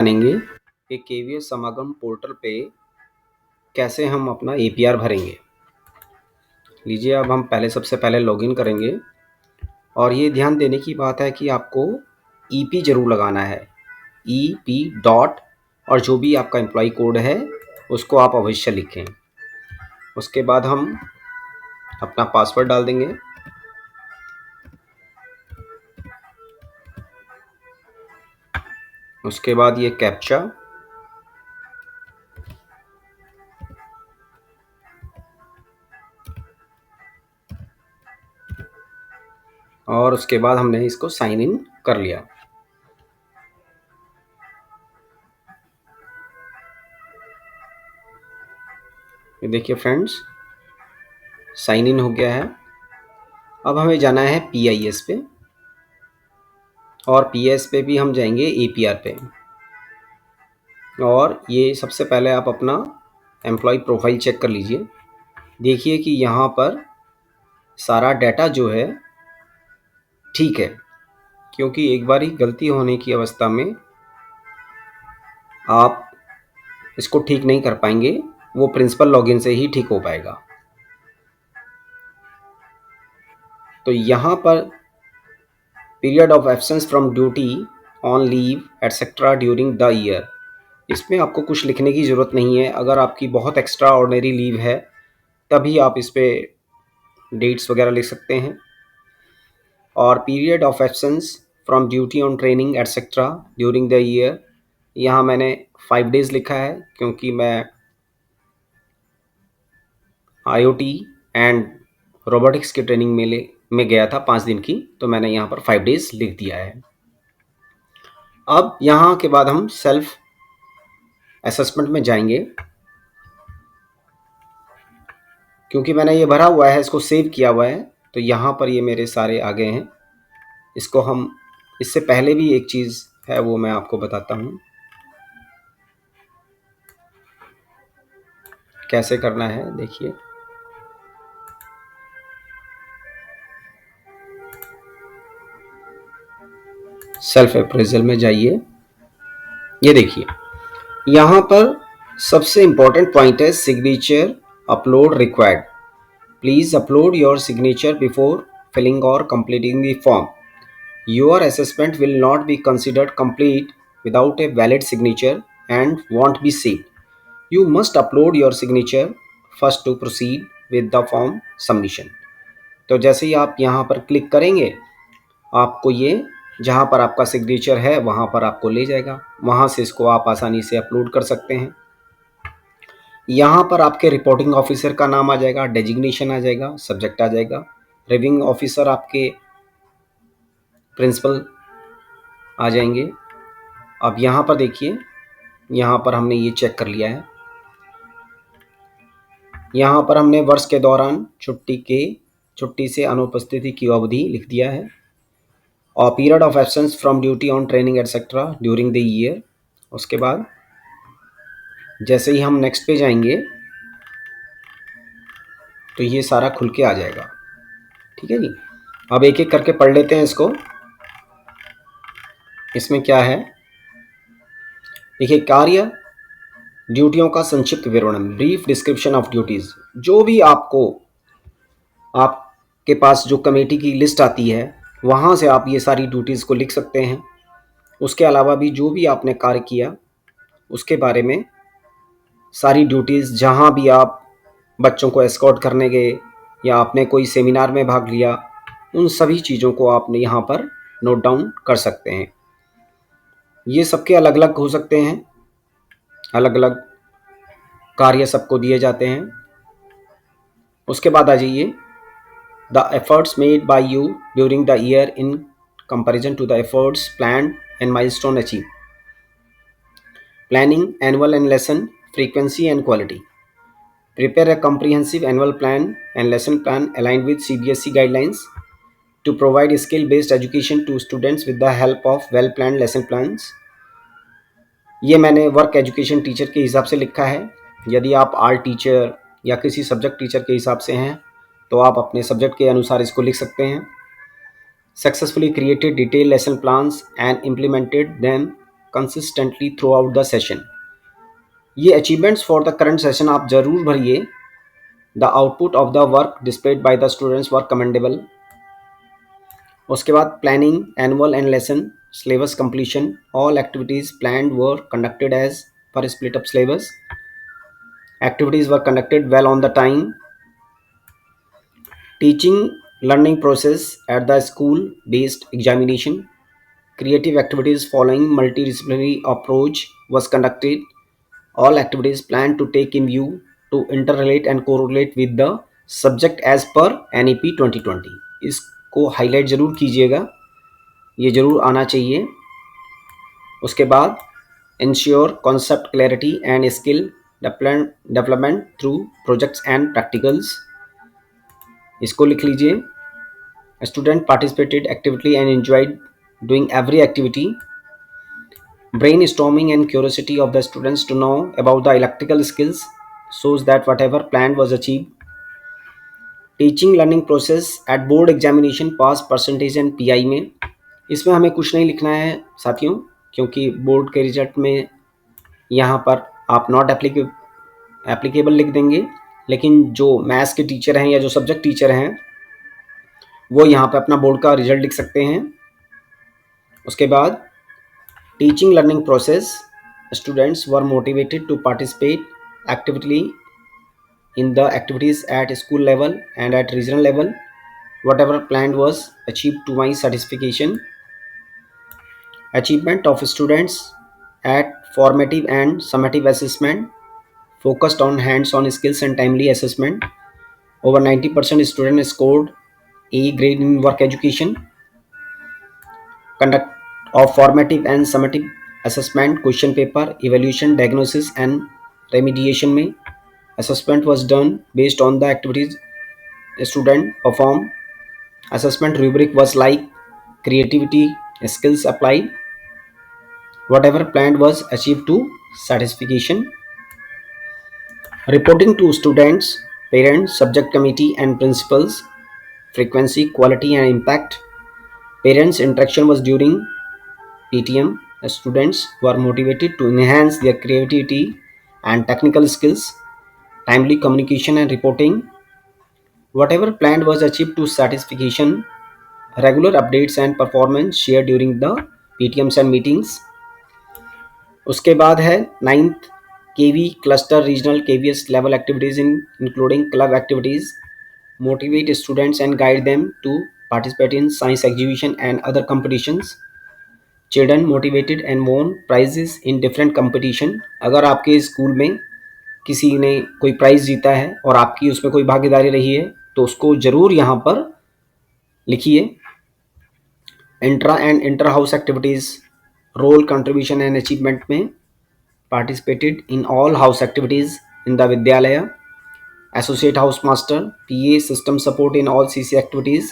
जानेंगे कि केवीएस समागम पोर्टल पे कैसे हम अपना एपीआर भरेंगे। लीजिए, अब हम सबसे पहले लॉगिन करेंगे और ये ध्यान देने की बात है कि आपको ईपी ज़रूर लगाना है, ईपी डॉट, और जो भी आपका एम्प्लॉय कोड है उसको आप अवश्य लिखें। उसके बाद हम अपना पासवर्ड डाल देंगे। उसके बाद ये कैप्चा, और उसके बाद हमने इसको साइन इन कर लिया। ये देखिए फ्रेंड्स, साइन इन हो गया है। अब हमें जाना है पीआईएस पे, और पीएस पे भी हम जाएंगे एपीआर पे। और ये सबसे पहले आप अपना एम्प्लॉय प्रोफाइल चेक कर लीजिए। देखिए कि यहाँ पर सारा डाटा जो है ठीक है, क्योंकि एक बार ही गलती होने की अवस्था में आप इसको ठीक नहीं कर पाएंगे, वो प्रिंसिपल लॉगिन से ही ठीक हो पाएगा। तो यहाँ पर period of absence from duty, on leave etcetera during the year, इसमें आपको कुछ लिखने की ज़रूरत नहीं है। अगर आपकी बहुत एक्स्ट्रा ऑर्डिनरी लीव है तभी आप इस पर डेट्स वगैरह लिख सकते हैं। और period of absence from duty on training etcetera during the year, यहाँ मैंने 5 डेज़ लिखा है क्योंकि मैं आईओटी एंड रोबोटिक्स की ट्रेनिंग में गया था 5 दिन की, तो मैंने यहाँ पर 5 डेज़ लिख दिया है। अब यहाँ के बाद हम सेल्फ असेसमेंट में जाएंगे। क्योंकि मैंने ये भरा हुआ है, इसको सेव किया हुआ है, तो यहाँ पर ये मेरे सारे आ गए हैं। इसको हम, इससे पहले भी एक चीज़ है वो मैं आपको बताता हूँ कैसे करना है। देखिए, सेल्फ अप्रेजल में जाइए। ये देखिए, यहाँ पर सबसे इम्पोर्टेंट पॉइंट है signature upload required. Please upload your signature before filling और completing the form. Your assessment will not be considered complete without a valid signature and won't be saved. You must upload your signature first to proceed with the form submission. तो जैसे ही आप यहाँ पर click करेंगे, आपको ये जहाँ पर आपका सिग्नेचर है वहाँ पर आपको ले जाएगा। वहाँ से इसको आप आसानी से अपलोड कर सकते हैं। यहाँ पर आपके रिपोर्टिंग ऑफिसर का नाम आ जाएगा, डेजिग्नेशन आ जाएगा, सब्जेक्ट आ जाएगा, रिव्यूइंग ऑफिसर आपके प्रिंसिपल आ जाएंगे। अब यहाँ पर देखिए, यहाँ पर हमने ये चेक कर लिया है। यहाँ पर हमने वर्ष के दौरान छुट्टी से अनुपस्थिति की अवधि लिख दिया है, और period of absence from duty on training etcetera during the year. उसके बाद जैसे ही हम नेक्स्ट पे जाएंगे तो ये सारा खुल के आ जाएगा। ठीक है जी। अब एक एक करके पढ़ लेते हैं इसको। इसमें क्या है देखिए, कार्य ड्यूटियों का संक्षिप्त विवरण, ब्रीफ डिस्क्रिप्शन ऑफ ड्यूटीज़। जो भी आपके पास जो कमेटी की लिस्ट आती है वहाँ से आप ये सारी ड्यूटीज़ को लिख सकते हैं। उसके अलावा भी जो भी आपने कार्य किया उसके बारे में सारी ड्यूटीज़, जहाँ भी आप बच्चों को एस्कॉर्ट करने गए या आपने कोई सेमिनार में भाग लिया, उन सभी चीज़ों को आपने यहाँ पर नोट डाउन कर सकते हैं। ये सबके अलग अलग हो सकते हैं, अलग अलग कार्य सबको दिए जाते हैं। उसके बाद आ जाइए, the efforts made by you during the year in comparison to the efforts plan and milestone achieve, planning annual and lesson frequency and quality. Prepare a comprehensive annual plan and lesson plan aligned with CBSE guidelines to provide skill-based education to students with the help of well-planned lesson plans. ये मैंने work education teacher के हिसाब से लिखा है। यदि आप art teacher या किसी सब्जेक्ट टीचर के हिसाब से हैं तो आप अपने सब्जेक्ट के अनुसार इसको लिख सकते हैं। Successfully created detailed lesson plans and implemented them consistently throughout the session. ये achievements for the current session आप जरूर भरिए. The output of the work displayed by the students were commendable. उसके बाद planning, annual and lesson, syllabus completion. All activities planned were conducted as per split up syllabus. Activities were conducted well on the time. Teaching learning process at the school based examination. Creative activities following multidisciplinary approach was conducted. All activities planned to take in view to interrelate and correlate with the subject as per NEP 2020. इसको highlight जरूर कीजिएगा, ये जरूर आना चाहिए. उसके बाद ensure concept clarity and skill development through projects and practicals. इसको लिख लीजिए. Student participated actively and enjoyed doing every activity. Brainstorming and curiosity of the students to know about the electrical skills shows that whatever planned was achieved. Teaching learning process at board examination pass percentage and pi में. इसमें हमें कुछ नहीं लिखना है साथियों, क्योंकि board के रिजल्ट में यहाँ पर आप नॉट एप्लीकेबल लिख देंगे. लेकिन जो मैथ्स के टीचर हैं या जो सब्जेक्ट टीचर हैं वो यहाँ पे अपना बोर्ड का रिजल्ट लिख सकते हैं. उसके बाद teaching learning process, students were motivated to participate actively in the activities at school level and at regional level. Whatever planned was achieved to my satisfaction. Achievement of students at formative and summative assessment focused on hands-on skills and timely assessment. Over 90% students scored A grade in work education. Conduct of formative and summative assessment question paper evaluation, diagnosis and remediation में assessment was done based on the activities a student performed. Assessment rubric was like creativity, skills applied. Whatever planned was achieved to satisfaction. Reporting to students, parents, subject committee and principals. Frequency, quality and impact. Parents interaction was during PTM. The students were motivated to enhance their creativity and technical skills. Timely communication and reporting. Whatever planned was achieved to satisfaction. Regular updates and performance shared during the PTMs and meetings. उसके बाद है 9th KV cluster regional KVS level activities including club activities. Motivate students and guide them to participate in science exhibition and other competitions. Children motivated and won prizes in different competition. अगर आपके school में किसी ने कोई prize जीता है और आपकी उसमें कोई भागीदारी रही है तो उसको जरूर यहाँ पर लिखिए. Intra and inter house activities, role contribution and achievement में participated in all house activities in the Vidyalaya. Associate House Master, PA system support in all CCA activities.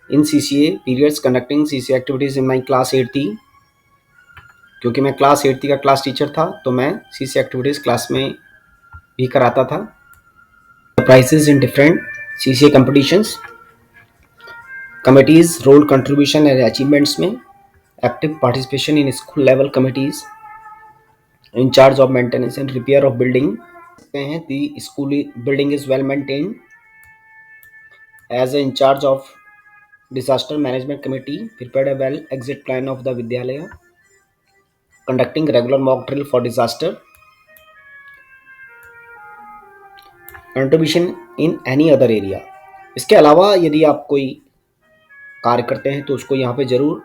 In CCA periods conducting CCA activities in my class 8 थी, क्योंकि मैं class 8 का class teacher था तो मैं CCA activities class में भी कराता था. Prizes in different CCA competitions. Committees, role contribution and achievements में active participation in school level committees. In charge of maintenance and repair of building. The school building is well maintained. As in charge of disaster management committee, prepared a well exit plan of the Vidyalaya. Conducting regular mock drill for disaster. Contribution in any other area. इसके अलावा यदि आप कोई कार्य करते हैं तो उसको यहाँ पे जरूर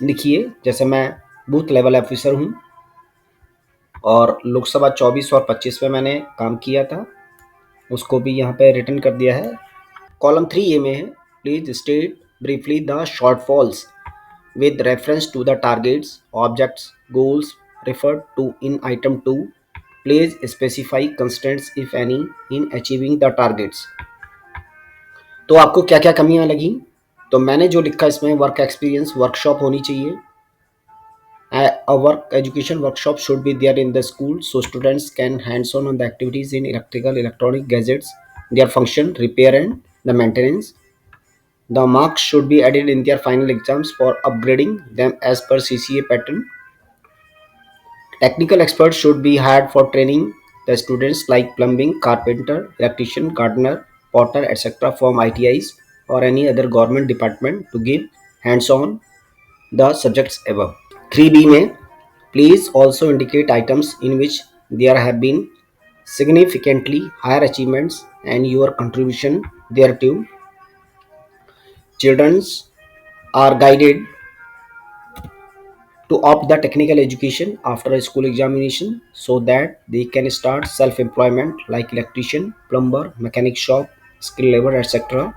लिखिए. जैसे मैं बूथ लेवल ऑफिसर हूँ और लोकसभा 24 और 25 में मैंने काम किया था, उसको भी यहाँ पे रिटर्न कर दिया है. कॉलम 3A में है, please state briefly the shortfalls with reference to the targets, objects, goals referred to in item 2. Please specify constraints if any in achieving the targets. तो आपको क्या क्या कमियां लगी? तो मैंने जो लिखा इसमें वर्क एक्सपीरियंस वर्कशॉप होनी चाहिए. A work education workshop should be there in the school so students can hands-on on the activities in electrical, electronic gadgets, their function, repair and the maintenance. The marks should be added in their final exams for upgrading them as per CCA pattern. Technical experts should be hired for training the students like plumbing, carpenter, electrician, gardener, potter, etc. from ITIs or any other government department to give hands-on the subjects above. 3B में please also indicate items in which there have been significantly higher achievements and your contribution thereto. Children are guided to opt the technical education after a school examination so that they can start self-employment like electrician, plumber, mechanic shop, skill labor, etc.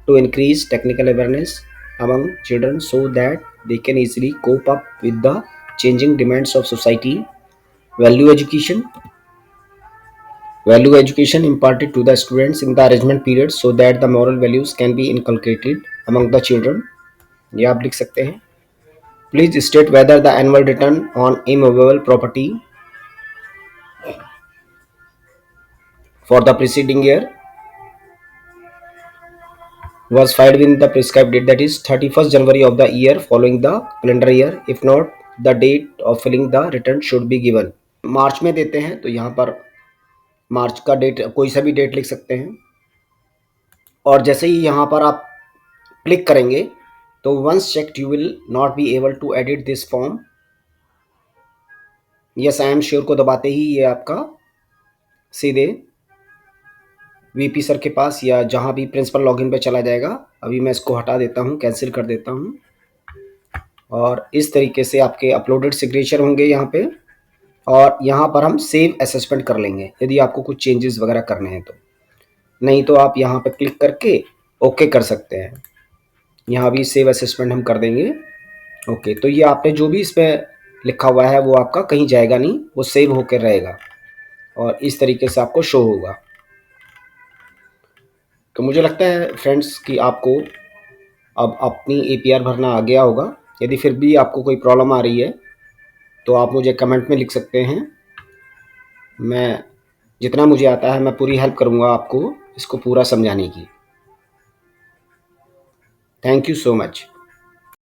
to increase technical awareness among children so that they can easily cope up with the changing demands of society. Value education. Value education imparted to the students in the arrangement period so that the moral values can be inculcated among the children. ये आप लिख सकते हैं. Please state whether the annual return on immovable property for the preceding year was filed within the prescribed date, that is 31st January of the year following the calendar year. If not, the date of filing the return should be given. मार्च में देते हैं तो यहाँ पर मार्च का date कोई सा भी डेट लिख सकते हैं. और जैसे ही यहाँ पर आप क्लिक करेंगे तो once checked you will not be able to edit this form. Yes I am sure को दबाते ही ये आपका सीधे वीपी सर के पास या जहाँ भी प्रिंसिपल लॉगिन पे चला जाएगा. अभी मैं इसको हटा देता हूँ, कैंसिल कर देता हूँ. और इस तरीके से आपके अपलोडेड सिग्नेचर होंगे यहाँ पे. और यहाँ पर हम सेव असेसमेंट कर लेंगे यदि आपको कुछ चेंजेस वगैरह करने हैं तो. नहीं तो आप यहाँ पे क्लिक करके ओके कर सकते हैं. यहाँ भी सेव असेसमेंट हम कर देंगे. ओके, तो ये आपने जो भी इसमें लिखा हुआ है वो आपका कहीं जाएगा नहीं, वो सेव होकर रहेगा और इस तरीके से आपको शो होगा. तो मुझे लगता है फ्रेंड्स कि आपको अब अपनी APR भरना आ गया होगा. यदि फिर भी आपको कोई प्रॉब्लम आ रही है तो आप मुझे कमेंट में लिख सकते हैं. मैं जितना मुझे आता है मैं पूरी हेल्प करूँगा आपको इसको पूरा समझाने की. Thank you so much.